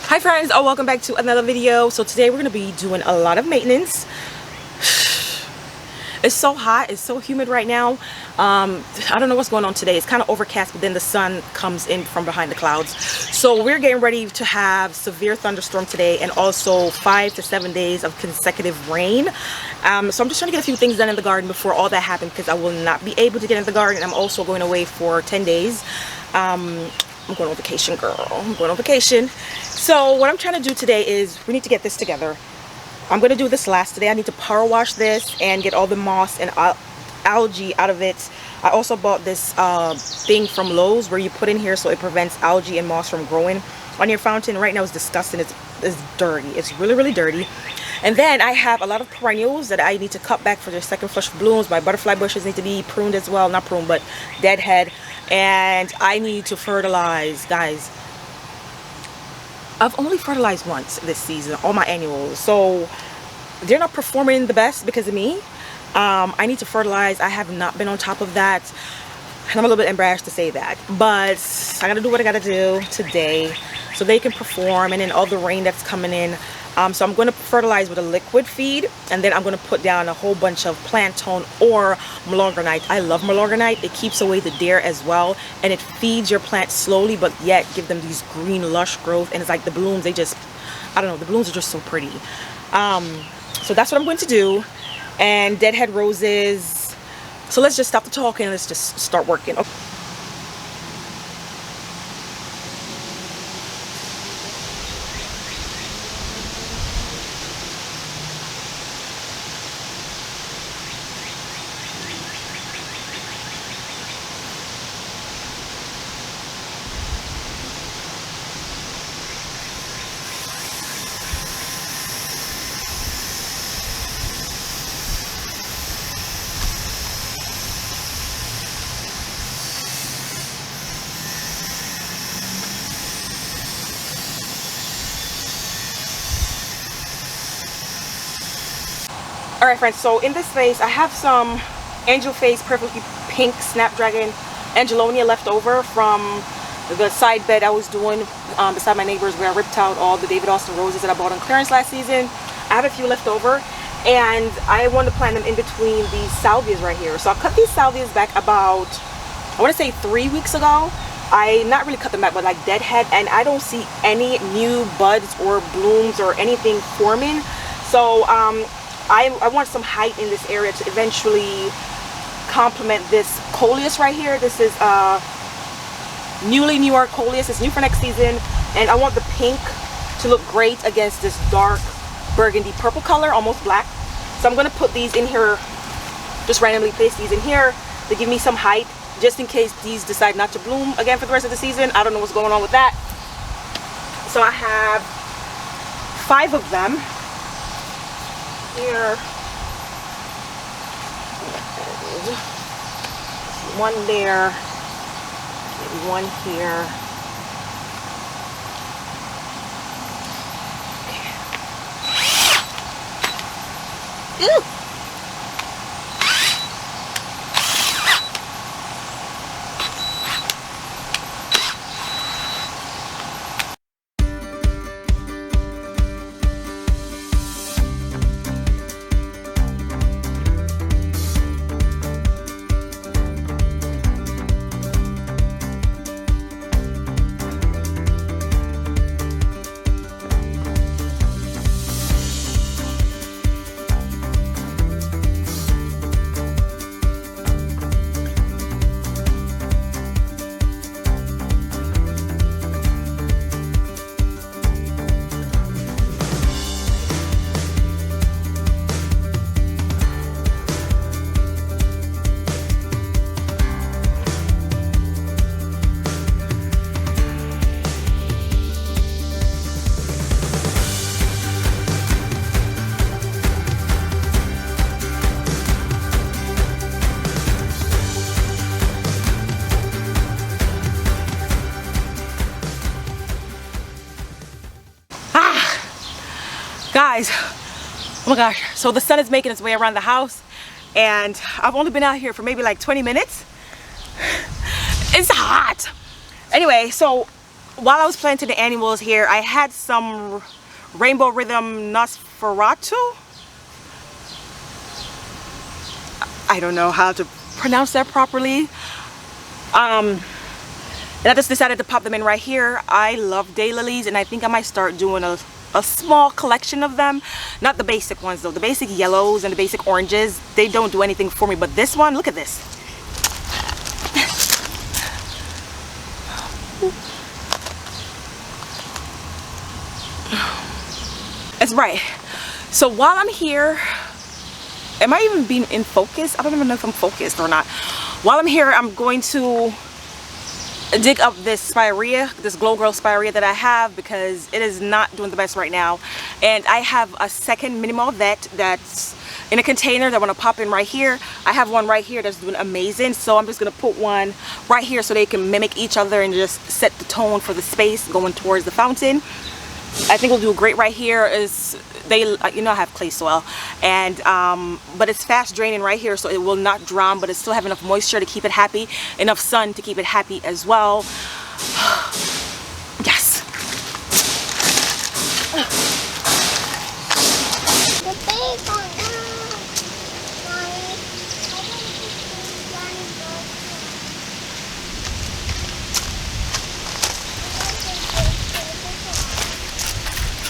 Hi friends, welcome back to another video. So today we're going to be doing a lot of maintenance. It's so hot, it's so humid right now. I don't know what's going on today. It's kind of overcast, but then the sun comes in from behind the clouds. So we're getting ready to have severe thunderstorm today and also 5 to 7 days of consecutive rain. So I'm just trying to get a few things done in the garden before all that happens, because I will not be able to get in the garden. I'm also going away for 10 days. I'm going on vacation, girl. I'm going on vacation. So what I'm trying to do today is we need to get this together. I'm going to do this last today. I need to power wash this and get all the moss and algae out of it. I also bought this thing from Lowe's where you put in here so it prevents algae and moss from growing on your fountain. Right now it's disgusting. It's dirty. It's really, really dirty. And then I have a lot of perennials that I need to cut back for their second flush of blooms. My butterfly bushes need to be pruned as well. Not pruned, but deadhead. And I need to fertilize, guys. I've only fertilized once this season, all my annuals. So they're not performing the best because of me. I need to fertilize. I have not been on top of that. And I'm a little bit embarrassed to say that. But I gotta do what I gotta do today so they can perform. And then all the rain that's coming in. So I'm going to fertilize with a liquid feed, and then I'm going to put down a whole bunch of plantain or malonganite. I love malonganite. It keeps away the deer as well, and it feeds your plants slowly, but yet give them these green lush growth. And it's like the blooms, they just, I don't know, the blooms are just so pretty. So that's what I'm going to do. And deadhead roses. So let's just stop the talking and let's just start working. Okay. Alright friends, so in this vase I have some angel face perfectly pink snapdragon angelonia left over from the side bed I was doing beside my neighbors, where I ripped out all the David Austin roses that I bought on clearance last season. I have a few left over and I want to plant them in between these salvias right here. So I cut these salvias back about, I want to say 3 weeks ago. I not really cut them back, but like deadhead, and I don't see any new buds or blooms or anything forming. So I want some height in this area to eventually complement this coleus right here. This is newly New York coleus. It's new for next season, and I want the pink to look great against this dark burgundy purple color, almost black. So I'm going to put these in here, just randomly place these in here to give me some height, just in case these decide not to bloom again for the rest of the season. I don't know what's going on with that. So I have 5 of them here, and 1 there, maybe 1 here. Okay. Ew. Guys, oh my gosh, so the sun is making its way around the house and I've only been out here for maybe like 20 minutes. It's hot. Anyway, so while I was planting the annuals here, I had some Rainbow Rhythm Nosferatu. I don't know how to pronounce that properly. And I just decided to pop them in right here. I love daylilies, and I think I might start doing a small collection of them. Not the basic ones though. The basic yellows and the basic oranges, they don't do anything for me. But this one, look at this. That's right. So while I'm here, am I even being in focus? I don't even know if I'm focused or not. While I'm here, I'm going to dig up this spirea, this Glow Girl spirea that I have, because it is not doing the best right now. And I have a second minimal vet that's in a container that I want to pop in right here. I have one right here that's doing amazing, so I'm just going to put one right here so they can mimic each other and just set the tone for the space going towards the fountain. I think we'll do great right here. Is they, you know, I have clay soil, and but it's fast draining right here, so it will not drown, but it still have enough moisture to keep it happy, enough sun to keep it happy as well. Yes.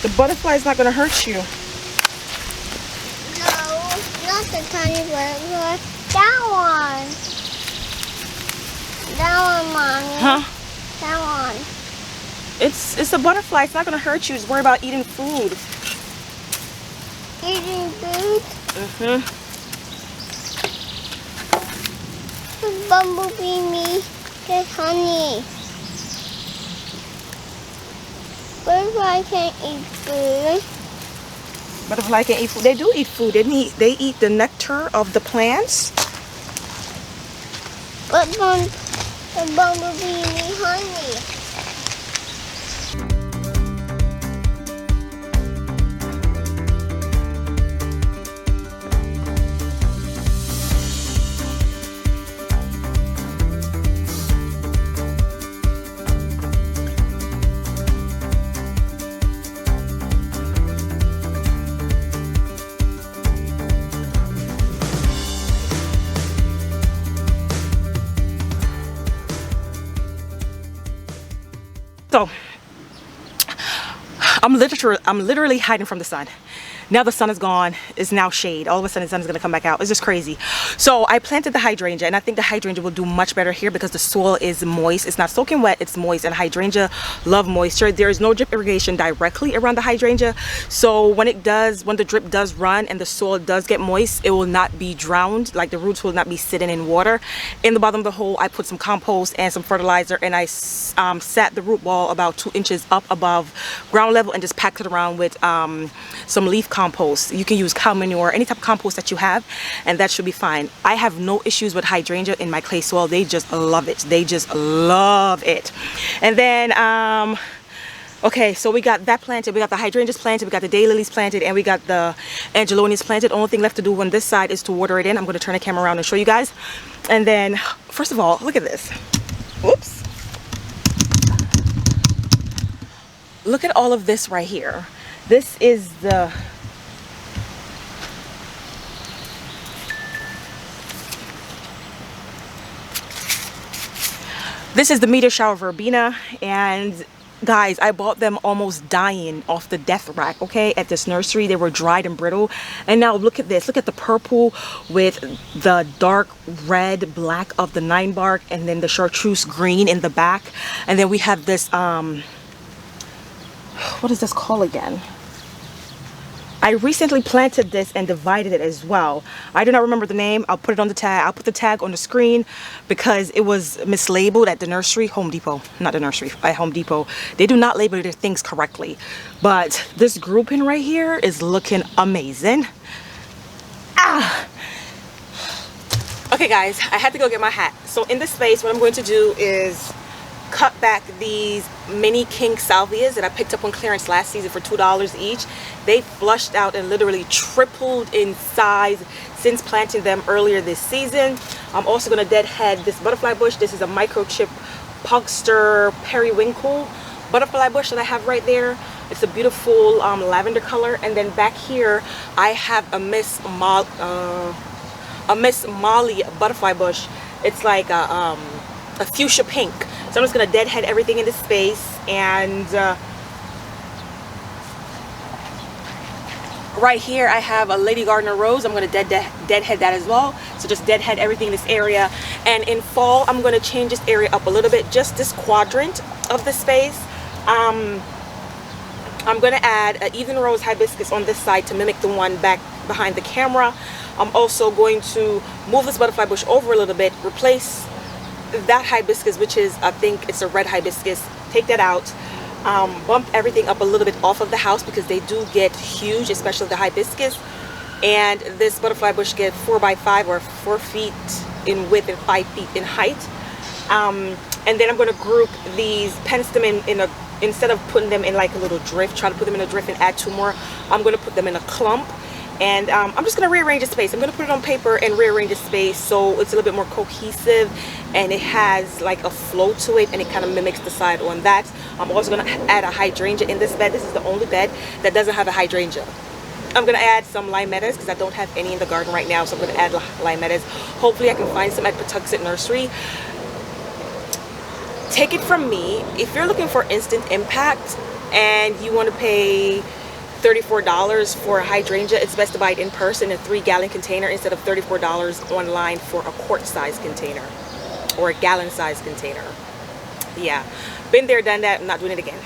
The butterfly is not going to hurt you. No, not the tiny butterfly. That one. That one, Mommy. Huh? That one. It's a butterfly. It's not going to hurt you. It's worried about eating food. Eating food? Mm-hmm. The bumblebee me get honey. Butterfly can't eat food. Butterfly can eat food. They do eat food. They eat the nectar of the plants. But the bumblebee need honey. So I'm literally hiding from the sun. Now the sun is gone. It's now shade. All of a sudden the sun is going to come back out. It's just crazy. So I planted the hydrangea, and I think the hydrangea will do much better here because the soil is moist. It's not soaking wet, it's moist, and hydrangea love moisture. There is no drip irrigation directly around the hydrangea, so when the drip does run and the soil does get moist, it will not be drowned. Like the roots will not be sitting in water. In the bottom of the hole, I put some compost and some fertilizer, and I sat the root ball about 2 inches up above ground level and just packed it around with some leaf compost. You can use cow manure, any type of compost that you have, and that should be fine. I have no issues with hydrangea in my clay soil. They just love it. They just love it. And then okay, so we got that planted, we got the hydrangeas planted, we got the daylilies planted, and we got the angelonias planted. Only thing left to do on this side is to water it in. I'm going to turn the camera around and show you guys. And then first of all, look at this. Whoops. Look at all of this right here. This is the meteor shower verbena, and guys, I bought them almost dying off the death rack, okay, at this nursery. They were dried and brittle, and now look at this. Look at the purple with the dark red black of the 9 bark, and then the chartreuse green in the back, and then we have this what is this called again? I recently planted this and divided it as well. I do not remember the name. I'll put it on the tag. I'll put the tag on the screen because it was mislabeled at the nursery, Home Depot, not the nursery, at Home Depot. They do not label their things correctly. But this grouping right here is looking amazing. Ah! Okay guys, I had to go get my hat. So in this space, what I'm going to do is cut back these mini king salvias that I picked up on clearance last season for $2 each. They flushed out and literally tripled in size since planting them earlier this season. I'm also going to deadhead this butterfly bush. This is a microchip pugster periwinkle. butterfly bush that I have right there. It's a beautiful lavender color. And then back here I have a Miss Molly butterfly bush. It's like a fuchsia pink. So I'm just gonna deadhead everything in this space. And right here I have a Lady Gardener rose. I'm going to deadhead that as well. So just deadhead everything in this area. And in fall I'm going to change this area up a little bit, just this quadrant of the space. I'm going to add an even rose hibiscus on this side to mimic the one back behind the camera. I'm also going to move this butterfly bush over a little bit, replace that hibiscus, which is, I think it's a red hibiscus, take that out. Bump everything up a little bit off of the house because they do get huge, especially the hibiscus. And this butterfly bush gets 4 by 5 or 4 feet in width and 5 feet in height. And then I'm going to group these, pence them in a, instead of putting them in like a little drift, try to put them in a drift and add 2 more. I'm going to put them in a clump. And I'm just going to rearrange the space. I'm going to put it on paper and rearrange the space so it's a little bit more cohesive and it has like a flow to it and it kind of mimics the side on that. I'm also going to add a hydrangea in this bed. This is the only bed that doesn't have a hydrangea. I'm going to add some limettas because I don't have any in the garden right now, so I'm going to add limettas. Hopefully I can find some at Patuxent Nursery. Take it from me, if you're looking for instant impact and you want to pay $34 for a hydrangea, it's best to buy it in person in a 3-gallon container instead of $34 online for a quart-size container or a gallon-size container. Yeah, been there, done that. I'm not doing it again.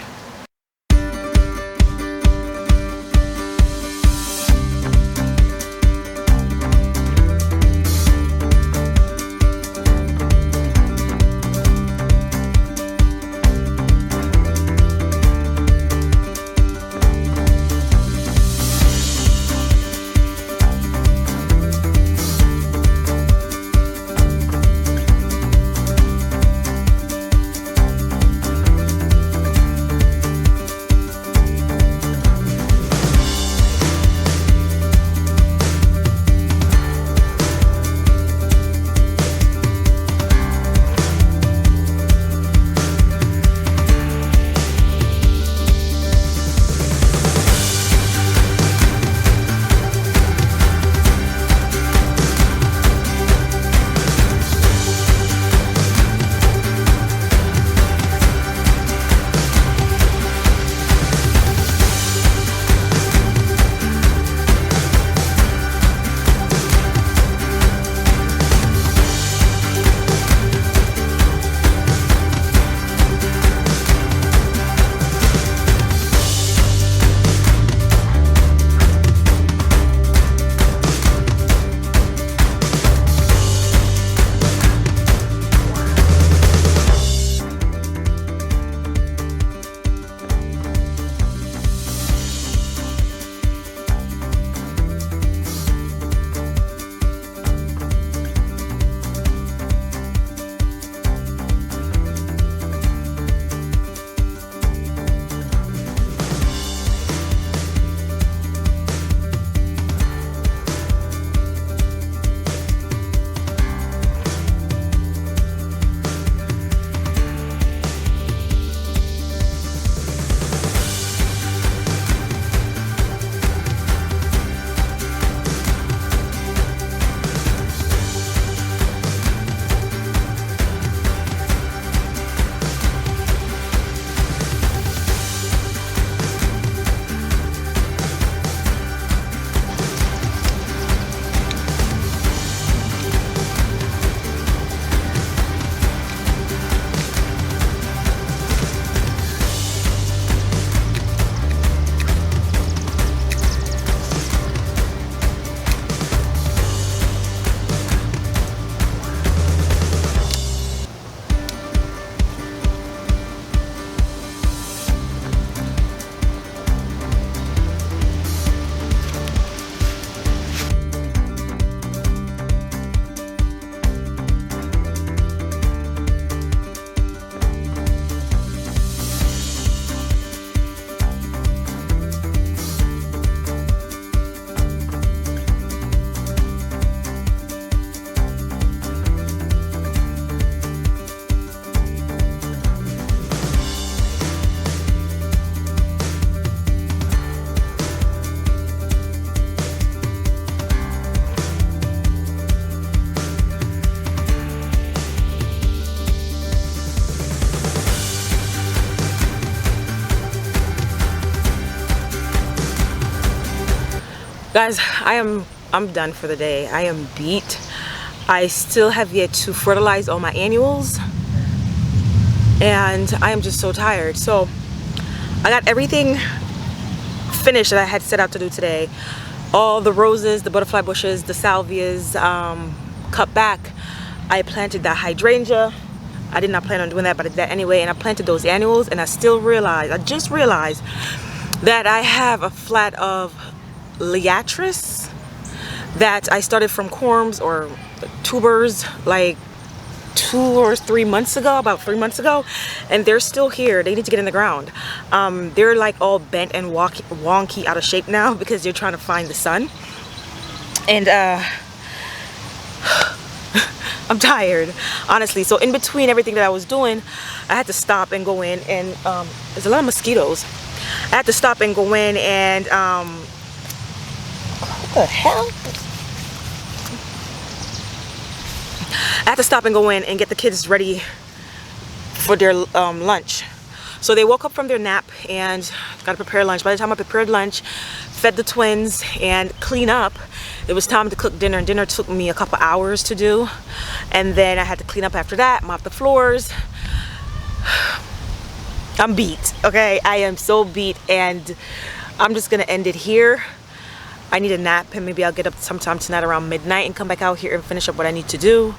Guys, I'm done for the day. I am beat. I still have yet to fertilize all my annuals, and I am just so tired. So I got everything finished that I had set out to do today. All the roses, the butterfly bushes, the salvias, cut back. I planted that hydrangea. I did not plan on doing that, but I did that anyway, and I planted those annuals, and I just realized that I have a flat of liatris that I started from corms or tubers like 2 or 3 months ago, about 3 months ago, and they're still here. They need to get in the ground. They're like all bent and wonky out of shape now because they're trying to find the sun, and I'm tired, honestly. So in between everything that I was doing, I had to stop and go in, and there's a lot of mosquitoes. I had to stop and go in and what the hell? I had to stop and go in and get the kids ready for their lunch. So they woke up from their nap and got to prepare lunch. By the time I prepared lunch, fed the twins, and clean up, it was time to cook dinner. And dinner took me a couple hours to do. And then I had to clean up after that, mop the floors. I'm beat, okay? I am so beat, and I'm just gonna end it here. I need a nap, and maybe I'll get up sometime tonight around midnight and come back out here and finish up what I need to do.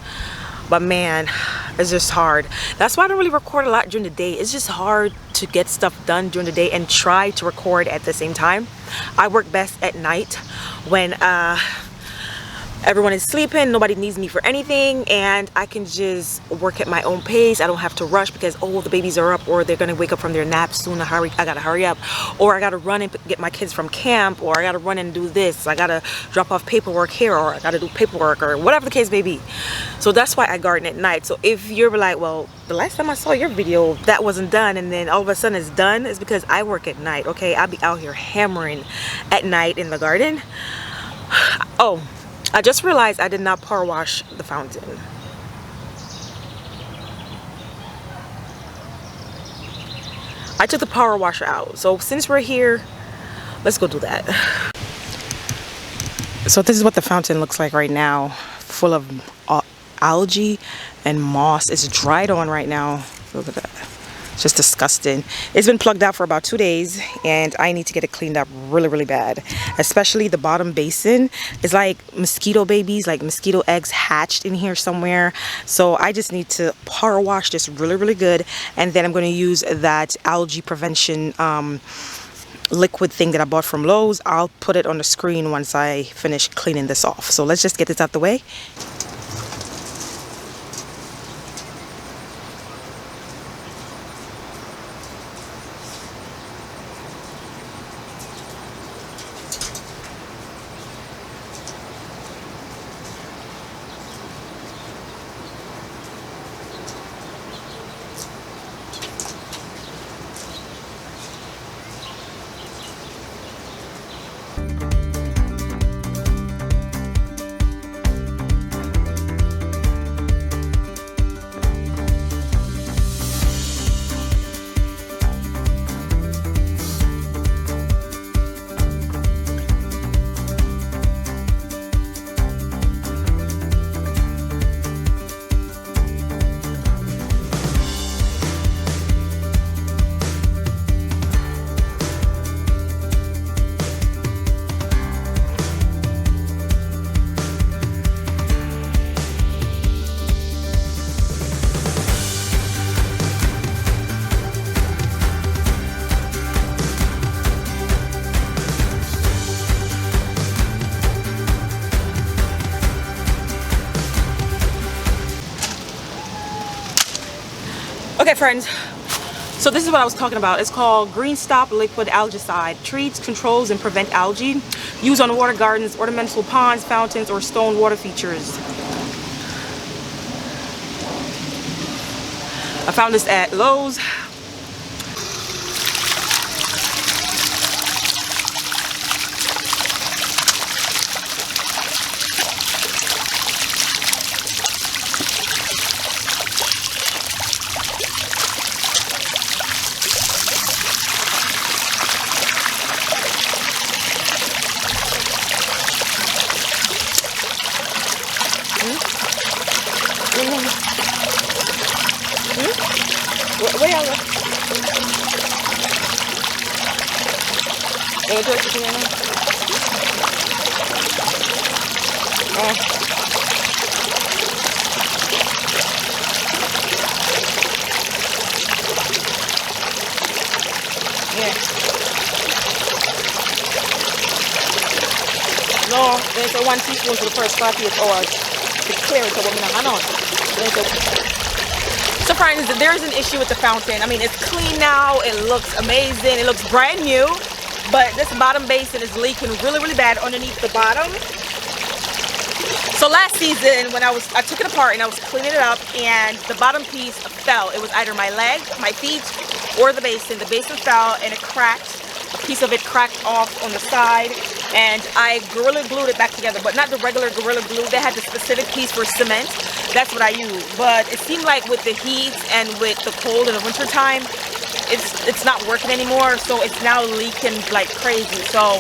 But man, it's just hard. That's why I don't really record a lot during the day. It's just hard to get stuff done during the day and try to record at the same time. I work best at night when everyone is sleeping, nobody needs me for anything, and I can just work at my own pace. I don't have to rush because, oh, the babies are up, or they're gonna wake up from their nap soon. I gotta hurry up, or I gotta run and get my kids from camp, or I gotta run and do this. I gotta drop off paperwork here, or I gotta do paperwork, or whatever the case may be. So that's why I garden at night. So if you're like, well, the last time I saw your video that wasn't done, and then all of a sudden it's done, it's because I work at night. Okay, I'll be out here hammering at night in the garden. Oh, I just realized I did not power wash the fountain. I took the power washer out. So since we're here, let's go do that. So this is what the fountain looks like right now, full of algae and moss. It's dried on right now. Look at that. It's just disgusting. It's been plugged out for about 2 days, and I need to get it cleaned up really, really bad. Especially the bottom basin. It's like mosquito babies, like mosquito eggs hatched in here somewhere. So I just need to power wash this really, really good, and then I'm going to use that algae prevention liquid thing that I bought from Lowe's. I'll put it on the screen once I finish cleaning this off. So let's just get this out the way. Okay, friends, so this is what I was talking about. It's called Green Stop Liquid Algicide. Treats, controls, and prevent algae. Used on water gardens, ornamental ponds, fountains, or stone water features. I found this at Lowe's. Let me try to clean it. Yeah. No, there's a 1 teaspoon for the first 48 hours to clear it. So so friends, there is an issue with the fountain. I mean, it's clean now. It looks amazing. It looks brand new. But this bottom basin is leaking really, really bad underneath the bottom. So last season, when I took it apart and I was cleaning it up, and the bottom piece fell. It was either my leg, my feet, or the basin. The basin fell and it cracked. A piece of it cracked off on the side, and I Gorilla Glued it back together, but not the regular Gorilla Glue. They had the specific piece for cement. That's what I use. But it seemed like with the heat and with the cold in the winter time, it's not working anymore. So it's now leaking like crazy. So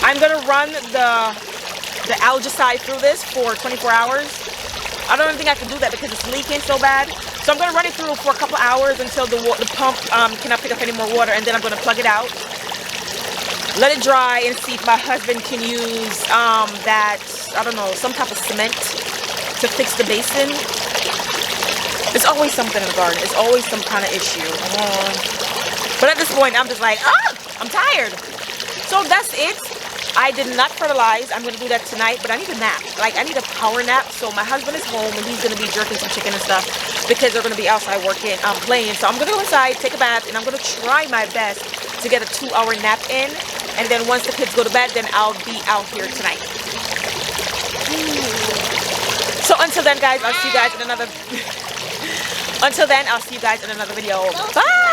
I'm gonna run the algaecide through this for 24 hours. I don't even think I can do that because it's leaking so bad. So I'm going to run it through for a couple hours until the pump cannot pick up any more water, and then I'm going to plug it out, let it dry, and see if my husband can use that, I don't know, some type of cement to fix the basin. There's always something in the garden. It's always some kind of issue. But at this point, I'm just like, I'm tired. So that's it. I did not fertilize. I'm going to do that tonight, but I need a nap. Like, I need a power nap. So my husband is home, and he's going to be jerking some chicken and stuff because they're going to be outside working, playing. So I'm going to go inside, take a bath, and I'm going to try my best to get a 2-hour nap in. And then once the kids go to bed, then I'll be out here tonight. So until then, guys, I'll see you guys in another... Until then, I'll see you guys in another video. Bye!